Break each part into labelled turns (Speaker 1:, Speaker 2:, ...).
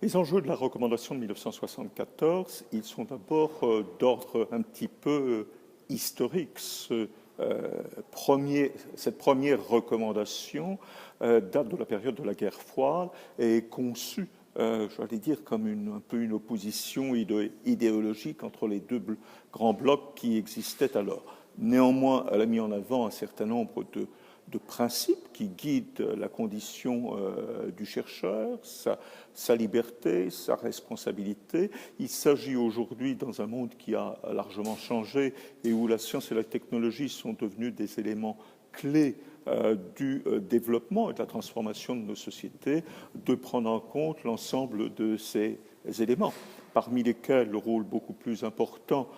Speaker 1: Les enjeux de la recommandation de 1974, ils sont d'abord d'ordre un petit peu historique. Cette première recommandation date de la période de la guerre froide et est conçue, j'allais dire, comme un peu une opposition idéologique entre les deux grands blocs qui existaient alors. Néanmoins, elle a mis en avant un certain nombre de principes qui guident la condition du chercheur, sa liberté, sa responsabilité. Il s'agit aujourd'hui, dans un monde qui a largement changé et où la science et la technologie sont devenus des éléments clés du développement et de la transformation de nos sociétés, de prendre en compte l'ensemble de ces éléments, parmi lesquels le rôle beaucoup plus important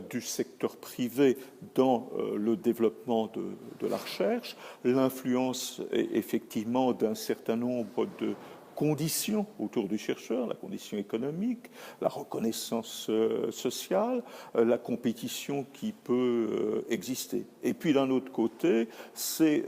Speaker 1: du secteur privé dans le développement de la recherche, l'influence effectivement d'un certain nombre de conditions autour du chercheur, la condition économique, la reconnaissance sociale, la compétition qui peut exister. Et puis d'un autre côté, il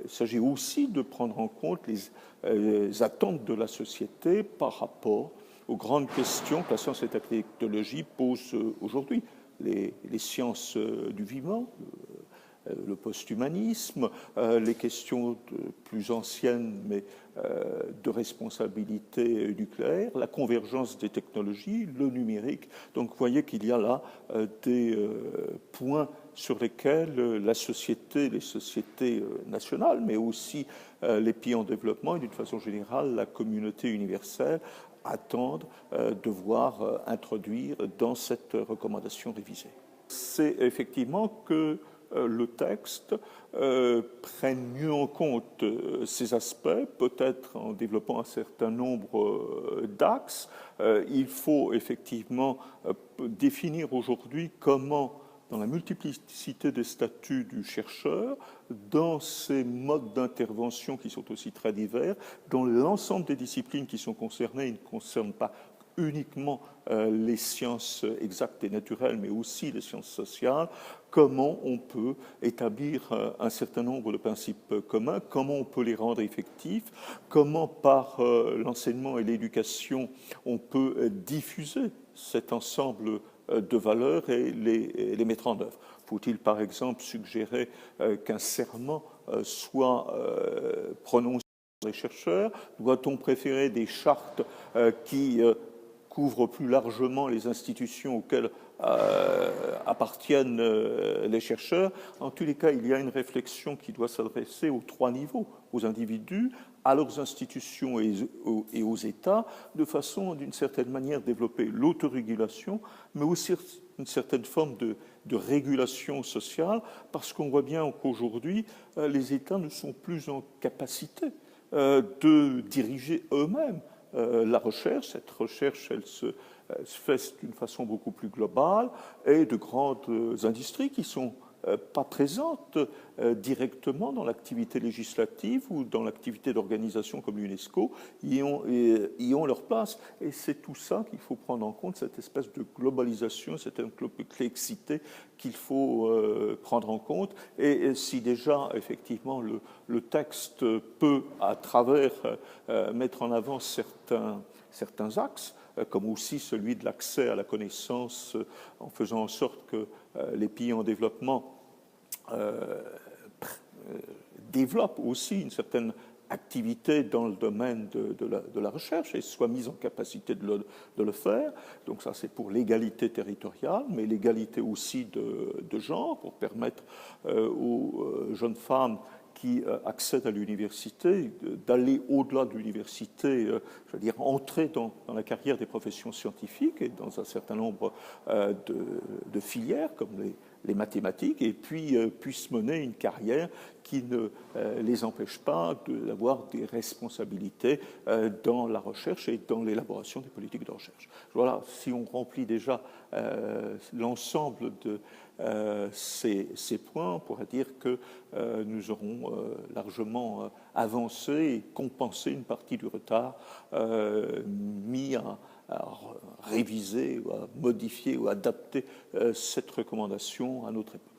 Speaker 1: s'agit aussi de prendre en compte les attentes de la société par rapport aux grandes questions que la science et la technologie posent aujourd'hui. Les sciences du vivant, le post-humanisme, les questions plus anciennes, mais de responsabilité nucléaire, la convergence des technologies, le numérique. Donc vous voyez qu'il y a là des points sur lesquels la société, les sociétés nationales, mais aussi les pays en développement et d'une façon générale la communauté universelle attendent de voir introduire dans cette recommandation révisée. C'est effectivement que le texte prenne mieux en compte ces aspects, peut-être en développant un certain nombre d'axes. Il faut effectivement définir aujourd'hui comment, dans la multiplicité des statuts du chercheur, dans ces modes d'intervention qui sont aussi très divers, dans l'ensemble des disciplines qui sont concernées, ils ne concernent pas uniquement les sciences exactes et naturelles, mais aussi les sciences sociales, comment on peut établir un certain nombre de principes communs, comment on peut les rendre effectifs, comment par l'enseignement et l'éducation on peut diffuser cet ensemble de valeurs et les mettre en œuvre. Faut-il par exemple suggérer qu'un serment soit prononcé par les chercheurs? Doit-on préférer des chartes qui couvrent plus largement les institutions auxquelles appartiennent les chercheurs? En tous les cas, il y a une réflexion qui doit s'adresser aux trois niveaux, aux individus, à leurs institutions et aux États, de façon, d'une certaine manière, développer l'autorégulation, mais aussi une certaine forme de régulation sociale, parce qu'on voit bien qu'aujourd'hui, les États ne sont plus en capacité de diriger eux-mêmes la recherche. Cette recherche, elle se fait d'une façon beaucoup plus globale, et de grandes industries qui sont pas présentes directement dans l'activité législative ou dans l'activité d'organisations comme l'UNESCO, y ont leur place. Et c'est tout ça qu'il faut prendre en compte, cette espèce de globalisation, cette complexité qu'il faut prendre en compte. Et si déjà, effectivement, le texte peut, à travers, mettre en avant certains axes, comme aussi celui de l'accès à la connaissance, en faisant en sorte que les pays en développement développent aussi une certaine activité dans le domaine de la recherche et soient mis en capacité de le faire. Donc ça, c'est pour l'égalité territoriale, mais l'égalité aussi de genre, pour permettre aux jeunes femmes qui accèdent à l'université, d'aller au-delà de l'université, je veux dire, entrer dans la carrière des professions scientifiques et dans un certain nombre de filières, comme les mathématiques, et puis puissent mener une carrière qui ne les empêche pas d'avoir des responsabilités dans la recherche et dans l'élaboration des politiques de recherche. Voilà, si on remplit déjà l'ensemble de ces points, on pourrait dire que nous aurons largement avancé et compensé une partie du retard mis à réviser, ou à modifier ou à adapter cette recommandation à notre époque.